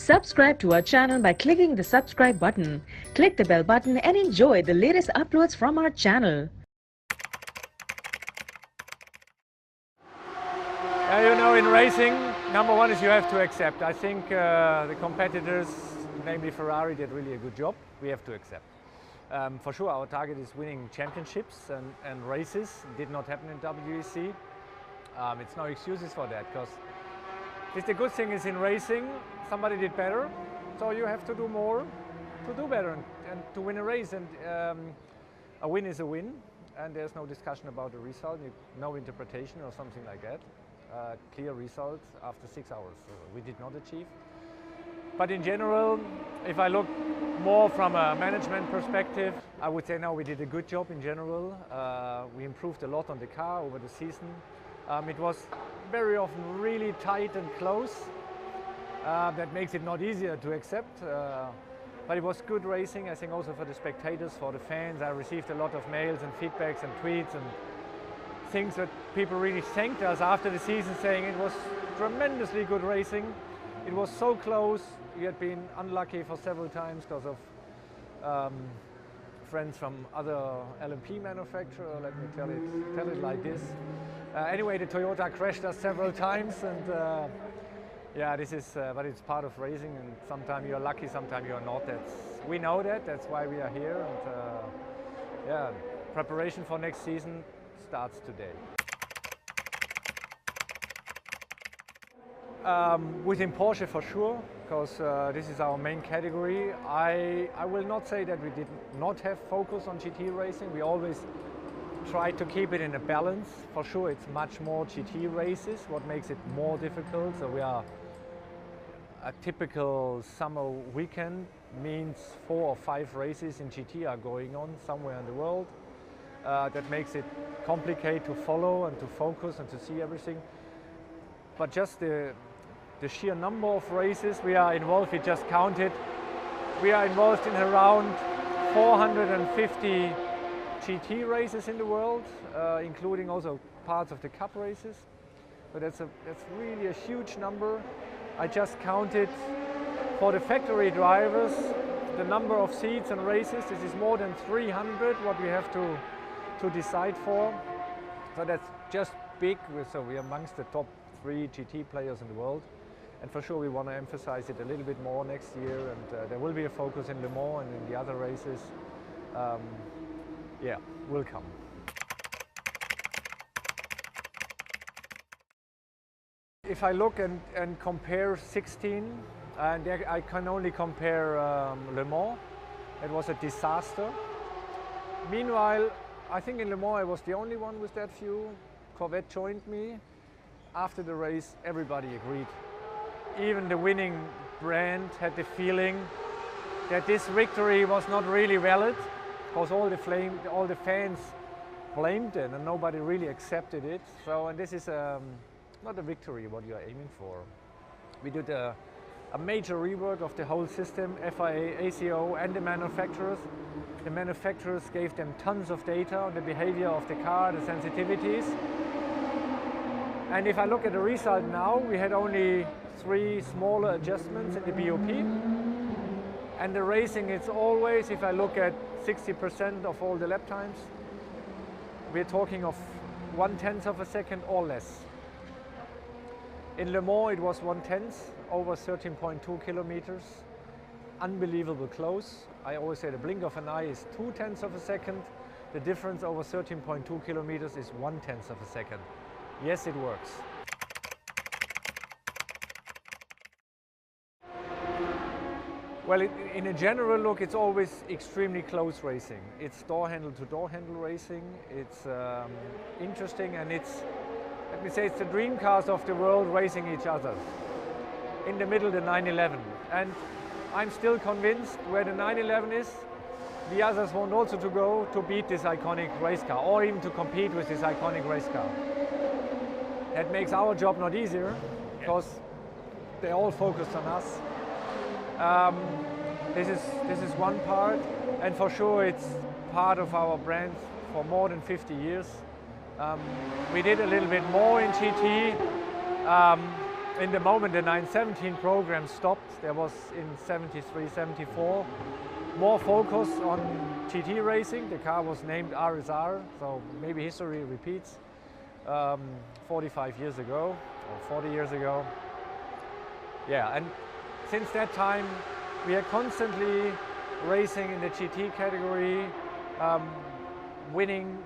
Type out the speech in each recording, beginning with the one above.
Subscribe to our channel by clicking the subscribe button. Click the bell button and enjoy the latest uploads from our channel. In racing, number one is you have to accept. I think the competitors, namely Ferrari, did really a good job. We have to accept. For sure, our target is winning championships and races. It did not happen in WEC. It's no excuses for that, because the good thing is in racing, somebody did better, so you have to do more to do better and to win a race. And a win is a win, and there's no discussion about the result, no interpretation or something like that. Clear result after 6 hours, we did not achieve. But in general, if I look more from a management perspective, I would say no, we did a good job in general. We improved a lot on the car over the season. It was very often really tight and close. That makes it not easier to accept. But it was good racing, I think, also for the spectators, for the fans. I received a lot of mails and feedbacks and tweets and things that people really thanked us after the season, saying it was tremendously good racing. It was so close. We had been unlucky for several times because of friends from other LMP manufacturer. Let me tell it like this. Anyway, the Toyota crashed us several times, and yeah, this is. But it's part of racing, and sometimes you're lucky, sometimes you're not. We know that. That's why we are here, and yeah, preparation for next season starts today. Within Porsche for sure, because this is our main category. I will not say that we did not have focus on GT racing. We always try to keep it in a balance. For sure, it's much more GT races, what makes it more difficult. So we are a typical summer weekend means 4 or 5 races in GT are going on somewhere in the world. That makes it complicated to follow and to focus and to see everything. But just the sheer number of races we are involved, we just counted. We are involved in around 450 GT races in the world, including also parts of the Cup races. So that's really a huge number. I just counted for the factory drivers the number of seats and races. This is more than 300 what we have to decide for. So that's just big. So we're amongst the top 3 GT players in the world. And for sure we want to emphasize it a little bit more next year, and there will be a focus in Le Mans and in the other races. Yeah, will come. If I look and compare 16, and I can only compare Le Mans, it was a disaster. Meanwhile, I think in Le Mans I was the only one with that view. Corvette joined me. After the race, everybody agreed. Even the winning brand had the feeling that this victory was not really valid, because all the fans blamed it and nobody really accepted it. So, and this is not a victory what you are aiming for. We did a major rework of the whole system, FIA, ACO and the manufacturers. The manufacturers gave them tons of data on the behavior of the car, the sensitivities. And if I look at the result now, we had only 3 smaller adjustments in the BOP. And the racing, it's always, if I look at 60% of all the lap times, we're talking of 1/10 of a second or less. In Le Mans it was 1/10, over 13.2 kilometers. Unbelievable close. I always say the blink of an eye is 2/10 of a second. The difference over 13.2 kilometers is 1/10 of a second. Yes, it works. Well, in a general look, it's always extremely close racing. It's door handle to door handle racing. It's interesting, and it's, let me say, it's the dream cars of the world racing each other. In the middle, the 911. And I'm still convinced where the 911 is, the others want also to go to beat this iconic race car, or even to compete with this iconic race car. That makes our job not easier, because they're all focused on us. This is one part, and for sure it's part of our brand for more than 50 years. We did a little bit more in GT. in the moment the 917 program stopped, there was in 73, 74 more focus on GT racing. The car was named RSR, so maybe history repeats. 45 years ago or 40 years ago. Yeah, and since that time we are constantly racing in the GT category, winning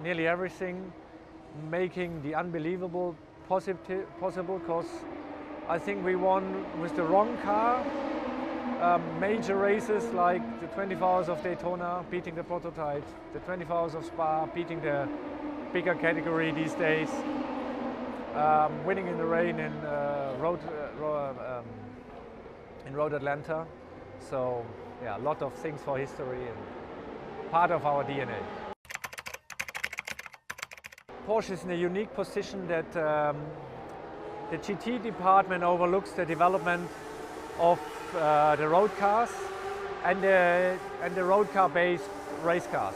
nearly everything, making the unbelievable possible, because I think we won with the wrong car major races like the 24 Hours of Daytona, beating the prototype, the 24 Hours of Spa, beating the bigger category these days, winning in the rain in Road Atlanta. So yeah, a lot of things for history and part of our DNA. Porsche is in a unique position that the GT department overlooks the development of the road cars and the road car based race cars.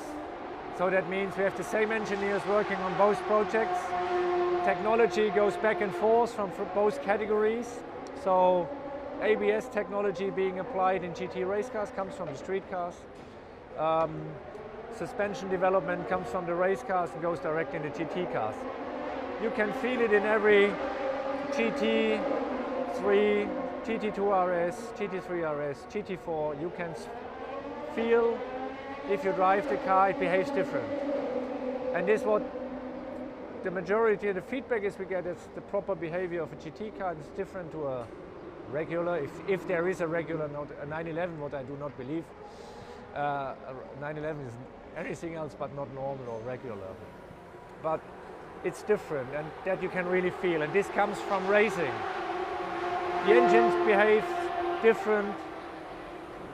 So that means we have the same engineers working on both projects. Technology goes back and forth from both categories. So ABS technology being applied in GT race cars comes from the street cars. Suspension development comes from the race cars and goes direct in the GT cars. You can feel it in every GT3, GT2 RS, GT3 RS, GT4. You can feel if you drive the car, it behaves different. And this is what the majority of the feedback is we get, is the proper behavior of a GT car is different to a regular, if there is a regular, not a 911, what I do not believe. 911 is anything else but not normal or regular. But it's different, and that you can really feel, and this comes from racing. The engines behave different,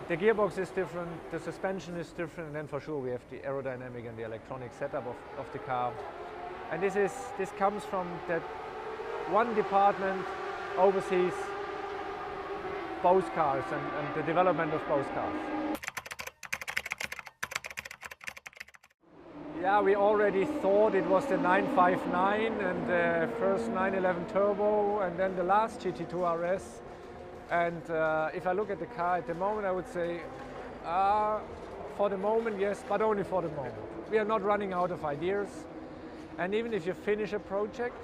the gearbox is different, the suspension is different, and then for sure we have the aerodynamic and the electronic setup of the car. And this comes from that one department oversees both cars and the development of both cars. Yeah, we already thought it was the 959 and the first 911 Turbo and then the last GT2 RS. And if I look at the car at the moment, I would say, for the moment, yes, but only for the moment. We are not running out of ideas. And even if you finish a project,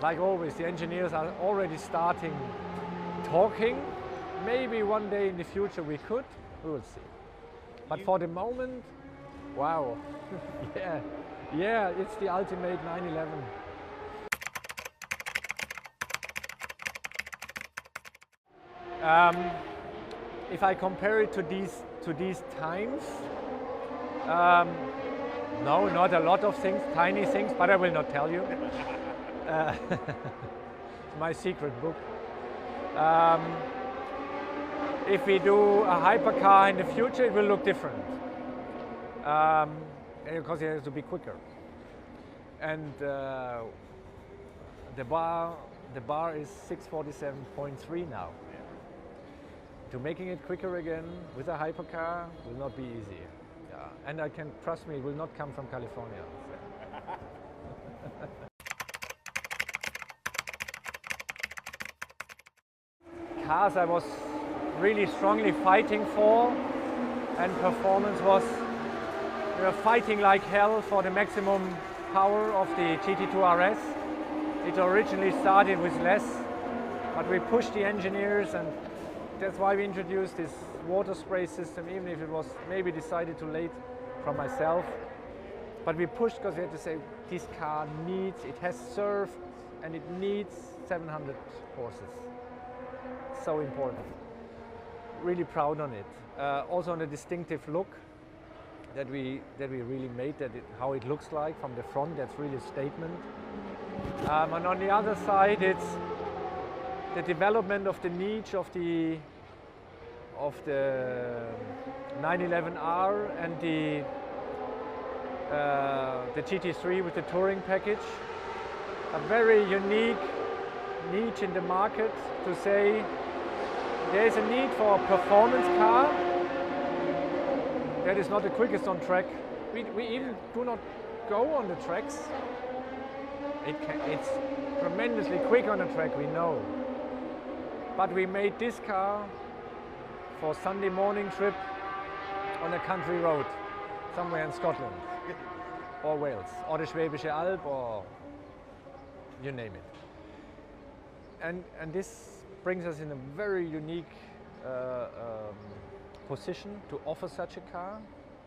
like always, the engineers are already starting talking. Maybe one day in the future we could, we will see. But for the moment, wow, yeah, it's the ultimate 911. If I compare it to these times, no, not a lot of things, tiny things, but I will not tell you. My secret book. If we do a hypercar in the future, it will look different. Because it has to be quicker. And the bar is 647.3 now. To making it quicker again with a hypercar will not be easy. Yeah. And I can trust me, it will not come from California. Cars I was really strongly fighting for, and performance was, we were fighting like hell for the maximum power of the GT2 RS. It originally started with less, but we pushed the engineers, and that's why we introduced this water spray system, even if it was maybe decided too late from myself. But we pushed because we had to say, this car needs, it has served, and it needs 700 horses. So important. Really proud on it. Also on the distinctive look that we really made, how it looks like from the front. That's really a statement. And on the other side, it's the development of the niche of the 911R and the GT3 with the touring package. A very unique niche in the market to say there is a need for a performance car that is not the quickest on track. We even do not go on the tracks. It's tremendously quick on the track, we know. But we made this car for Sunday morning trip on a country road, somewhere in Scotland, or Wales, or the Schwäbische Alb, or you name it. And this brings us in a very unique position to offer such a car.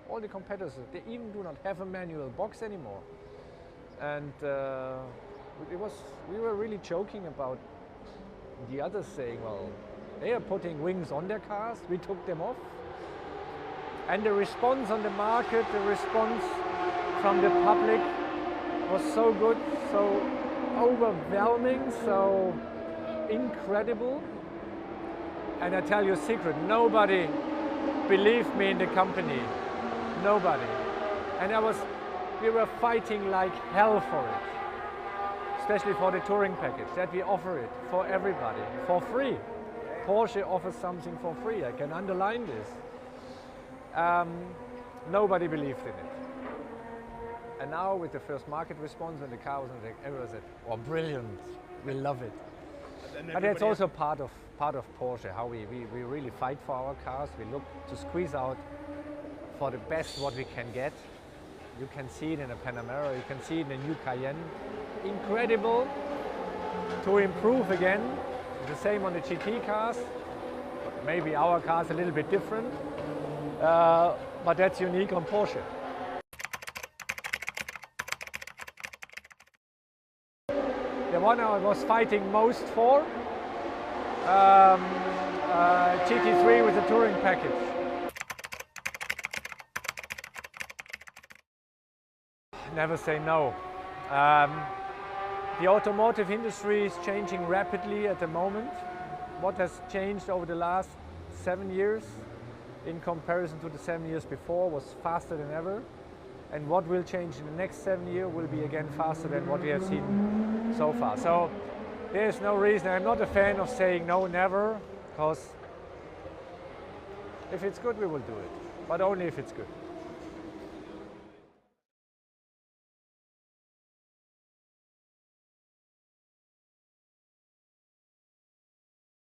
All the competitors, they even do not have a manual box anymore. And we were really joking about the others saying, well, they are putting wings on their cars, we took them off. And the response on the market, the response from the public was so good, so overwhelming, so incredible. And I tell you a secret, nobody believed me in the company. Nobody. And we were fighting like hell for it. Especially for the touring package, that we offer it for everybody, for free. Porsche offers something for free, I can underline this. Nobody believed in it. And now with the first market response and the car was on the, everyone said, oh brilliant, we love it. And that's also part of Porsche, how we really fight for our cars. We look to squeeze out for the best what we can get. You can see it in a Panamera, you can see it in a new Cayenne. Incredible to improve again. The same on the GT cars. Maybe our car's a little bit different, but that's unique on Porsche. The one I was fighting most for, GT3 with a touring package. Never say no. The automotive industry is changing rapidly at the moment. What has changed over the last 7 years in comparison to the 7 years before was faster than ever. And what will change in the next 7 years will be again faster than what we have seen so far. So there's no reason. I'm not a fan of saying no, never, because if it's good, we will do it, but only if it's good.